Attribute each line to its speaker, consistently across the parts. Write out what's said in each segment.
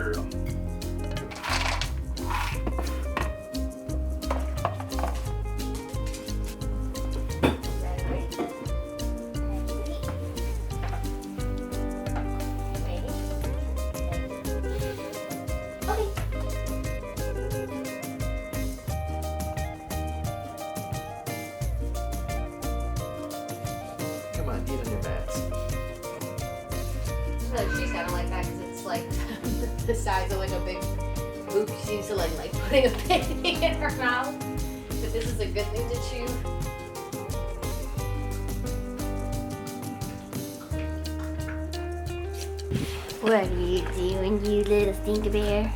Speaker 1: girl. Come on, eat on your mats.
Speaker 2: She's kind of like that because it's like the size of like a big boop. She seems to like putting a big thing in her mouth. But this is a good thing to chew.
Speaker 3: What are you doing, you little stinker bear?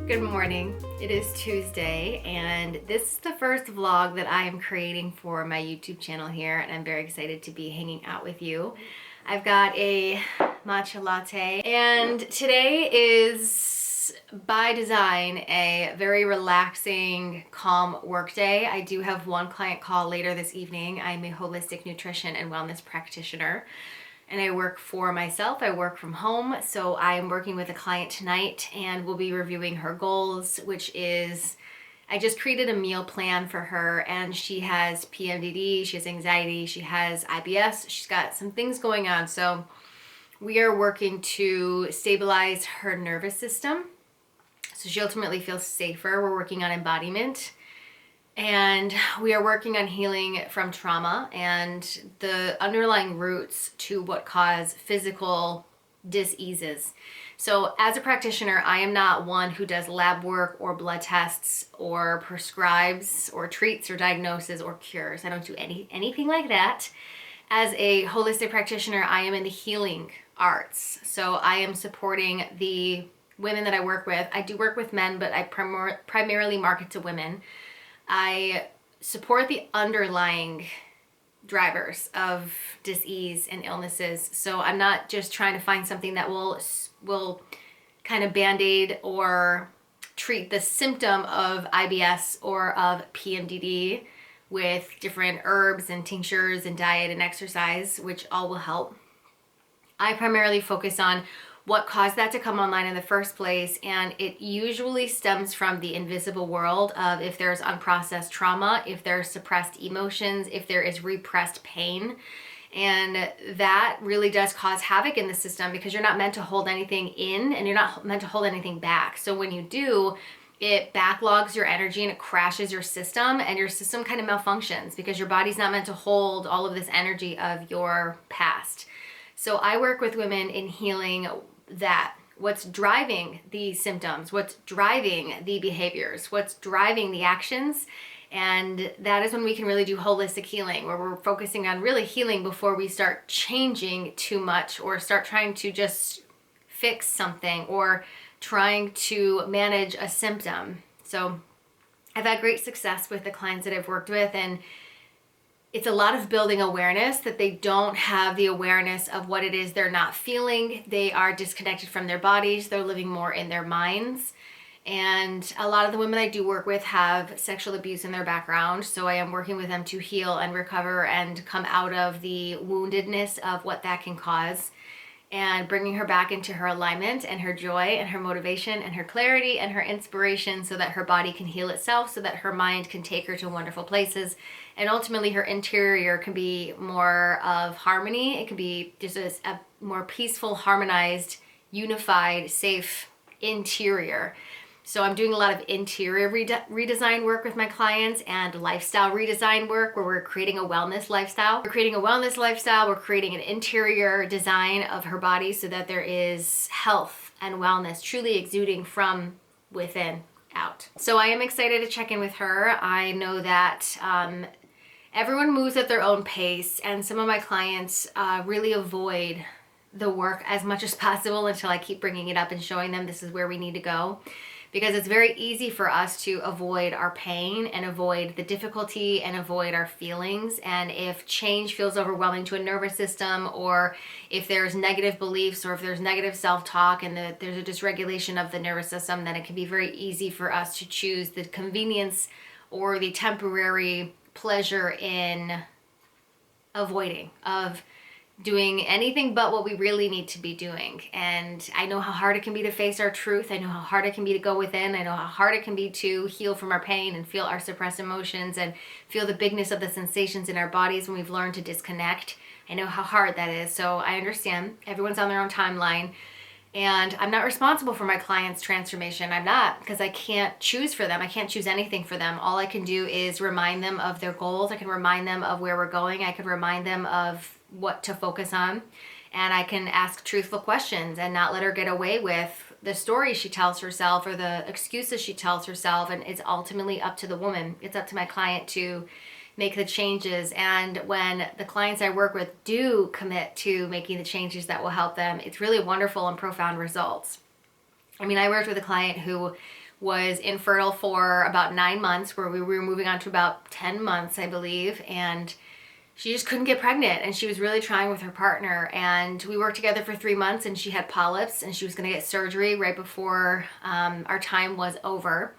Speaker 2: Good morning. It is Tuesday and this is the first vlog that I am creating for my YouTube channel here, and I'm very excited to be hanging out with you. I've got a matcha latte and today is by design a very relaxing, calm work day. I do have one client call later this evening. I'm a holistic nutrition and wellness practitioner. And I work for myself. I work from home. So I'm working with a client tonight and we'll be reviewing her goals, which is, I just created a meal plan for her, and she has PMDD, she has anxiety, she has IBS, she's got some things going on. So we are working to stabilize her nervous system so she ultimately feels safer. We're working on embodiment. And we are working on healing from trauma and the underlying roots to what cause physical diseases. So as a practitioner, I am not one who does lab work or blood tests or prescribes or treats or diagnoses or cures. I don't do anything like that. As a holistic practitioner, I am in the healing arts. So I am supporting the women that I work with. I do work with men, but I primarily market to women. I support the underlying drivers of disease and illnesses. So I'm not just trying to find something that will kind of band-aid or treat the symptom of IBS or of PMDD with different herbs and tinctures and diet and exercise, which all will help. I primarily focus on what caused that to come online in the first place, and it usually stems from the invisible world of if there's unprocessed trauma, if there's suppressed emotions, if there is repressed pain. And that really does cause havoc in the system because you're not meant to hold anything in and you're not meant to hold anything back. So when you do, it backlogs your energy and it crashes your system, and your system kind of malfunctions because your body's not meant to hold all of this energy of your past. So I work with women in healing that. What's driving the symptoms, what's driving the behaviors, what's driving the actions. And that is when we can really do holistic healing, where we're focusing on really healing before we start changing too much or start trying to just fix something or trying to manage a symptom. So I've had great success with the clients that I've worked with, and it's a lot of building awareness that they don't have the awareness of what it is they're not feeling. They are disconnected from their bodies. They're living more in their minds. And a lot of the women I do work with have sexual abuse in their background. So I am working with them to heal and recover and come out of the woundedness of what that can cause, and bringing her back into her alignment and her joy and her motivation and her clarity and her inspiration, so that her body can heal itself, so that her mind can take her to wonderful places, and ultimately her interior can be more of harmony. It can be just a more peaceful, harmonized, unified, safe interior. So I'm doing a lot of interior redesign work with my clients, and lifestyle redesign work where we're creating a wellness lifestyle. We're creating a wellness lifestyle. We're creating an interior design of her body so that there is health and wellness truly exuding from within out. So I am excited to check in with her. I know that everyone moves at their own pace, and some of my clients really avoid the work as much as possible until I keep bringing it up and showing them this is where we need to go. Because it's very easy for us to avoid our pain and avoid the difficulty and avoid our feelings. And if change feels overwhelming to a nervous system, or if there's negative beliefs, or if there's negative self-talk and there's a dysregulation of the nervous system, then it can be very easy for us to choose the convenience or the temporary pleasure in avoiding, of doing anything but what we really need to be doing. And I know how hard it can be to face our truth. I know how hard it can be to go within. I know how hard it can be to heal from our pain and feel our suppressed emotions and feel the bigness of the sensations in our bodies when we've learned to disconnect. I know how hard that is. So I understand everyone's on their own timeline. And I'm not responsible for my clients' transformation. I'm not, because I can't choose for them. I can't choose anything for them. All I can do is remind them of their goals. I can remind them of where we're going. I can remind them of what to focus on. And I can ask truthful questions and not let her get away with the story she tells herself or the excuses she tells herself. And it's ultimately up to the woman. It's up to my client to make the changes. And when the clients I work with do commit to making the changes that will help them, it's really wonderful and profound results. I mean, I worked with a client who was infertile for about 9 months, where we were moving on to about 10 months, I believe. And she just couldn't get pregnant, and she was really trying with her partner. And we worked together for 3 months, and she had polyps, and she was going to get surgery right before our time was over.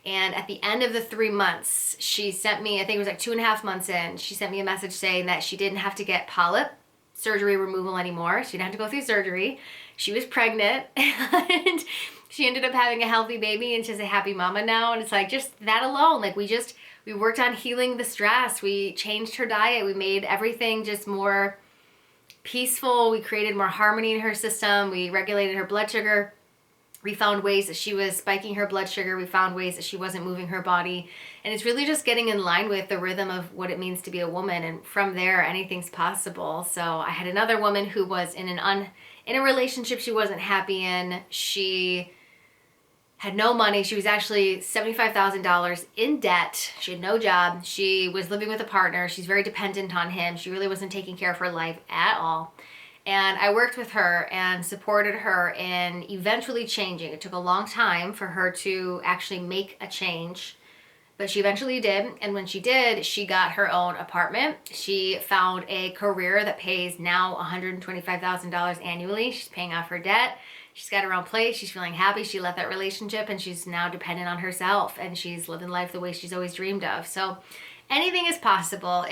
Speaker 2: And at the end of the 3 months, she sent me, I think it was like 2.5 months in, she sent me a message saying that she didn't have to get polyp surgery removal anymore. She didn't have to go through surgery. She was pregnant, and she ended up having a healthy baby, and she's a happy mama now. And it's like, just that alone, like we worked on healing the stress. We changed her diet. We made everything just more peaceful. We created more harmony in her system. We regulated her blood sugar. We found ways that she was spiking her blood sugar. We found ways that she wasn't moving her body. And it's really just getting in line with the rhythm of what it means to be a woman. And from there, anything's possible. So I had another woman who was in a relationship she wasn't happy in. She had no money. She was actually $75,000 in debt. She had no job. She was living with a partner. She's very dependent on him. She really wasn't taking care of her life at all. And I worked with her and supported her in eventually changing. It took a long time for her to actually make a change, but she eventually did. And when she did, she got her own apartment. She found a career that pays now $125,000 annually. She's paying off her debt. She's got her own place. She's feeling happy. She left that relationship, and she's now dependent on herself, and she's living life the way she's always dreamed of. So anything is possible.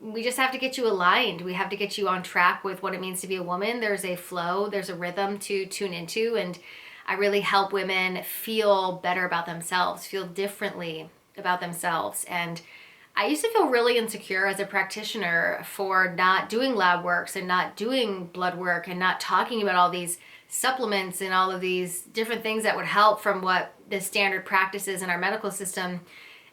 Speaker 2: We just have to get you aligned. We have to get you on track with what it means to be a woman. There's a flow, there's a rhythm to tune into, and I really help women feel better about themselves, feel differently about themselves. And I used to feel really insecure as a practitioner for not doing lab works and not doing blood work and not talking about all these supplements and all of these different things that would help from what the standard practice is in our medical system.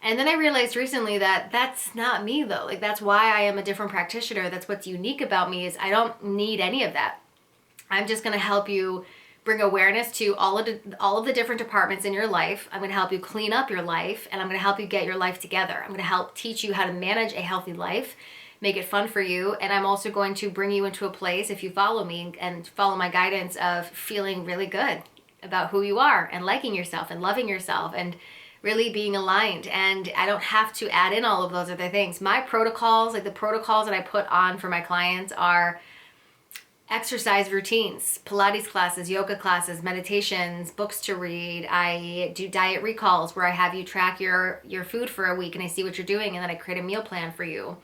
Speaker 2: And then I realized recently that that's not me though. Like, that's why I am a different practitioner. That's what's unique about me, is I don't need any of that. I'm just going to help you bring awareness to all of the different departments in your life. I'm going to help you clean up your life, and I'm going to help you get your life together. I'm going to help teach you how to manage a healthy life, make it fun for you. And I'm also going to bring you into a place, if you follow me and follow my guidance, of feeling really good about who you are and liking yourself and loving yourself and really being aligned. And I don't have to add in all of those other things. My protocols, like the protocols that I put on for my clients, are exercise routines, Pilates classes, yoga classes, meditations, books to read. I do diet recalls where I have you track your food for a week and I see what you're doing and then I create a meal plan for you.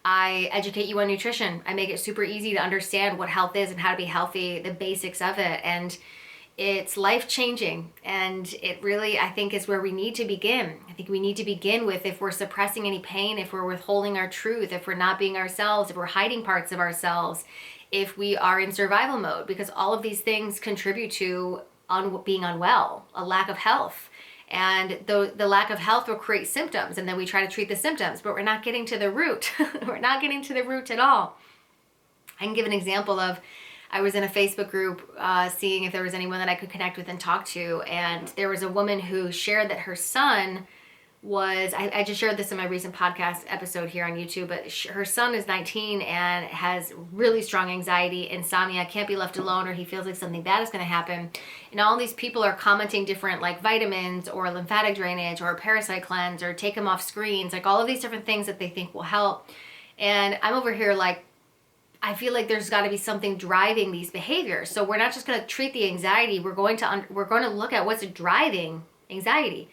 Speaker 2: I educate you on nutrition. I make it super easy to understand what health is and how to be healthy, the basics of it. And it's life-changing. And it really, I think, is where we need to begin. I think we need to begin with if we're suppressing any pain, if we're withholding our truth, if we're not being ourselves, if we're hiding parts of ourselves, if we are in survival mode, because all of these things contribute to being unwell, a lack of health. And the lack of health will create symptoms, and then we try to treat the symptoms, but we're not getting to the root. We're not getting to the root at all. I can give an example of, I was in a Facebook group seeing if there was anyone that I could connect with and talk to, and there was a woman who shared that her son was, I just shared this in my recent podcast episode here on YouTube, but her son is 19 and has really strong anxiety, insomnia, can't be left alone, or he feels like something bad is going to happen. And all these people are commenting different like vitamins or lymphatic drainage or parasite cleanse or take him off screens, like all of these different things that they think will help. And I'm over here like, I feel like there's got to be something driving these behaviors. So we're not just going to treat the anxiety. We're going to look at what's driving anxiety.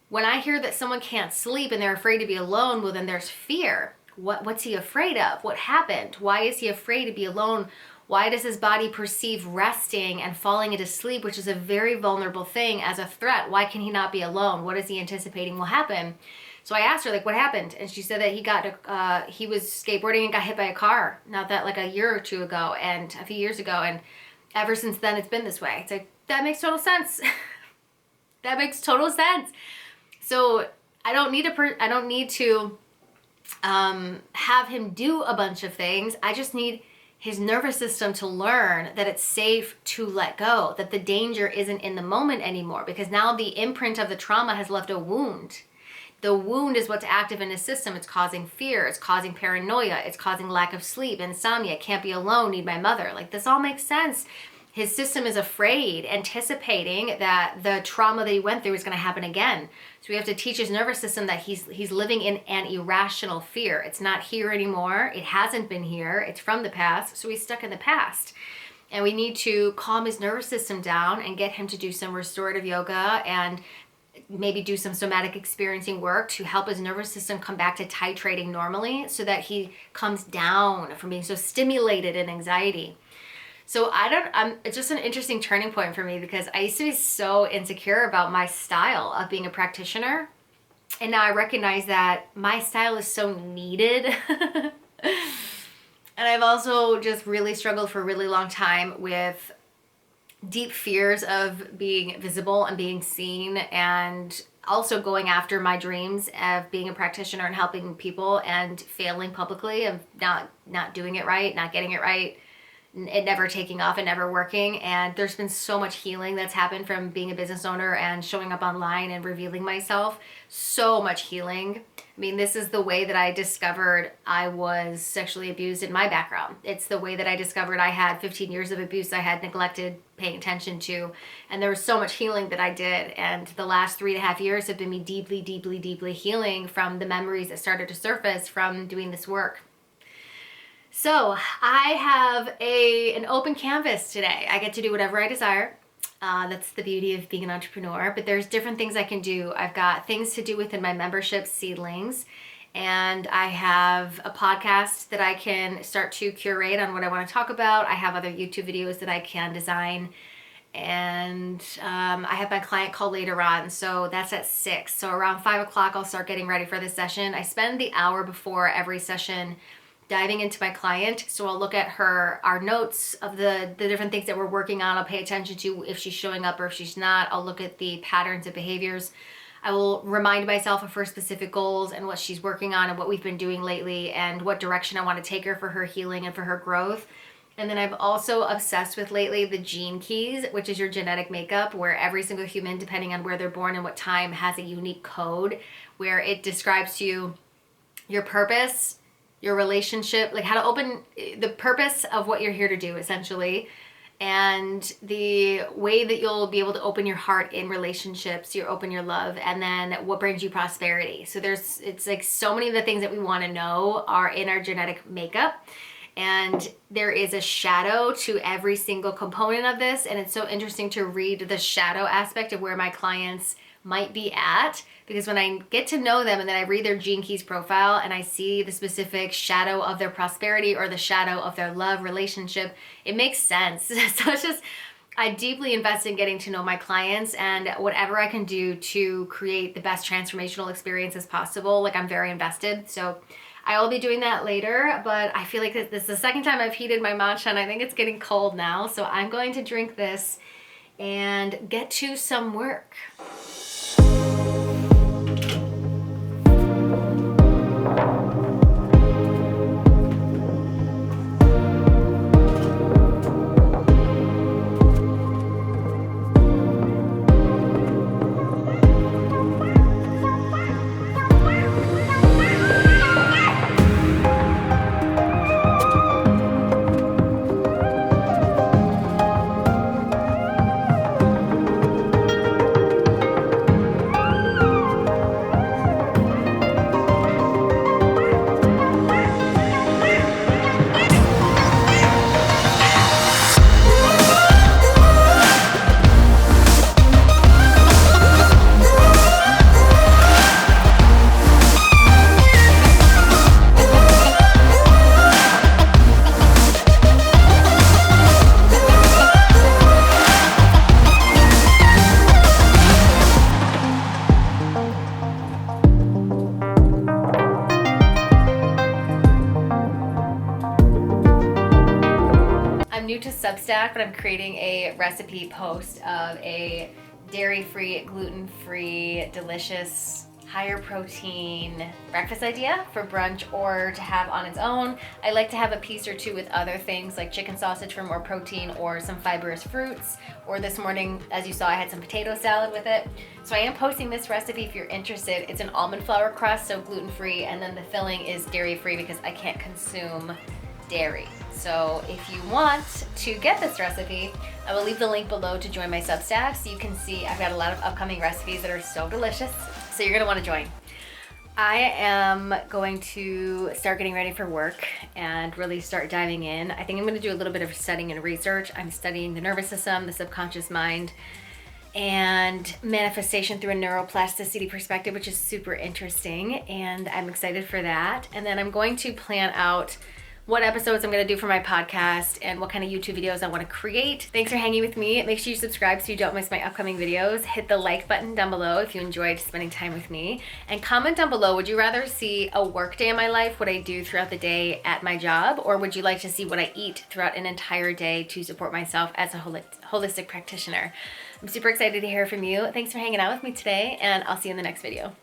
Speaker 2: When I hear that someone can't sleep and they're afraid to be alone, well, then there's fear. What's he afraid of? What happened? Why is he afraid to be alone? Why does his body perceive resting and falling into sleep, which is a very vulnerable thing, as a threat? Why can he not be alone? What is he anticipating will happen? So I asked her, like, what happened? And she said that he was skateboarding and got hit by a car, not that like a year or two ago and a few years ago. And ever since then, it's been this way. It's like, that makes total sense. That makes total sense. So I don't need to have him do a bunch of things. I just need his nervous system to learn that it's safe to let go, that the danger isn't in the moment anymore, because now the imprint of the trauma has left a wound. The wound is what's active in his system. It's causing fear. It's causing paranoia. It's causing lack of sleep, insomnia, can't be alone, need my mother. Like, this all makes sense. His system is afraid, anticipating that the trauma that he went through is going to happen again. So we have to teach his nervous system that he's living in an irrational fear. It's not here anymore. It hasn't been here. It's from the past. So he's stuck in the past. And we need to calm his nervous system down and get him to do some restorative yoga and maybe do some somatic experiencing work to help his nervous system come back to titrating normally, so that he comes down from being so stimulated in anxiety. So it's just an interesting turning point for me, because I used to be so insecure about my style of being a practitioner. And now I recognize that my style is so needed. And I've also just really struggled for a really long time with deep fears of being visible and being seen, and also going after my dreams of being a practitioner and helping people, and failing publicly, and not doing it right, not getting it right, it never taking off and never working. And there's been so much healing that's happened from being a business owner and showing up online and revealing myself. So much healing. I mean, this is the way that I discovered I was sexually abused in my background. It's the way that I discovered I had 15 years of abuse I had neglected paying attention to. And there was so much healing that I did. And the last 3.5 years have been me deeply, deeply, deeply healing from the memories that started to surface from doing this work. So I have an open canvas today. I get to do whatever I desire. That's the beauty of being an entrepreneur, but there's different things I can do. I've got things to do within my membership, Seedlings, and I have a podcast that I can start to curate on what I want to talk about. I have other YouTube videos that I can design, and I have my client call later on, so that's at 6. So around 5 o'clock, I'll start getting ready for this session. I spend the hour before every session diving into my client. So I'll look at our notes of the different things that we're working on. I'll pay attention to if she's showing up or if she's not. I'll look at the patterns of behaviors. I will remind myself of her specific goals and what she's working on and what we've been doing lately and what direction I want to take her for her healing and for her growth. And then I've also obsessed with lately the gene keys, which is your genetic makeup, where every single human, depending on where they're born and what time, has a unique code where it describes to you your purpose, your relationship, like how to open the purpose of what you're here to do, essentially, and the way that you'll be able to open your heart in relationships, you open your love, and then what brings you prosperity. So it's like so many of the things that we want to know are in our genetic makeup. And there is a shadow to every single component of this. And it's so interesting to read the shadow aspect of where my clients might be at, because when I get to know them and then I read their Gene Keys profile and I see the specific shadow of their prosperity or the shadow of their love relationship, it makes sense. So it's just, I deeply invest in getting to know my clients, and whatever I can do to create the best transformational experience as possible, like I'm very invested. So I will be doing that later, but I feel like this is the second time I've heated my matcha and I think it's getting cold now. So I'm going to drink this and get to some work. New to Substack, but I'm creating a recipe post of a dairy-free, gluten-free, delicious, higher protein breakfast idea for brunch or to have on its own. I like to have a piece or two with other things like chicken sausage for more protein or some fibrous fruits. Or this morning, as you saw, I had some potato salad with it. So I am posting this recipe if you're interested. It's an almond flour crust, so gluten-free, and then the filling is dairy-free because I can't consume dairy. So if you want to get this recipe, I will leave the link below to join my Substack so you can see I've got a lot of upcoming recipes that are so delicious. So you're gonna wanna join. I am going to start getting ready for work and really start diving in. I think I'm gonna do a little bit of studying and research. I'm studying the nervous system, the subconscious mind, and manifestation through a neuroplasticity perspective, which is super interesting, and I'm excited for that. And then I'm going to plan out what episodes I'm going to do for my podcast and what kind of YouTube videos I want to create. Thanks for hanging with me. Make sure you subscribe so you don't miss my upcoming videos. Hit the like button down below if you enjoyed spending time with me. And comment down below, would you rather see a work day in my life, what I do throughout the day at my job, or would you like to see what I eat throughout an entire day to support myself as a holistic practitioner? I'm super excited to hear from you. Thanks for hanging out with me today, and I'll see you in the next video.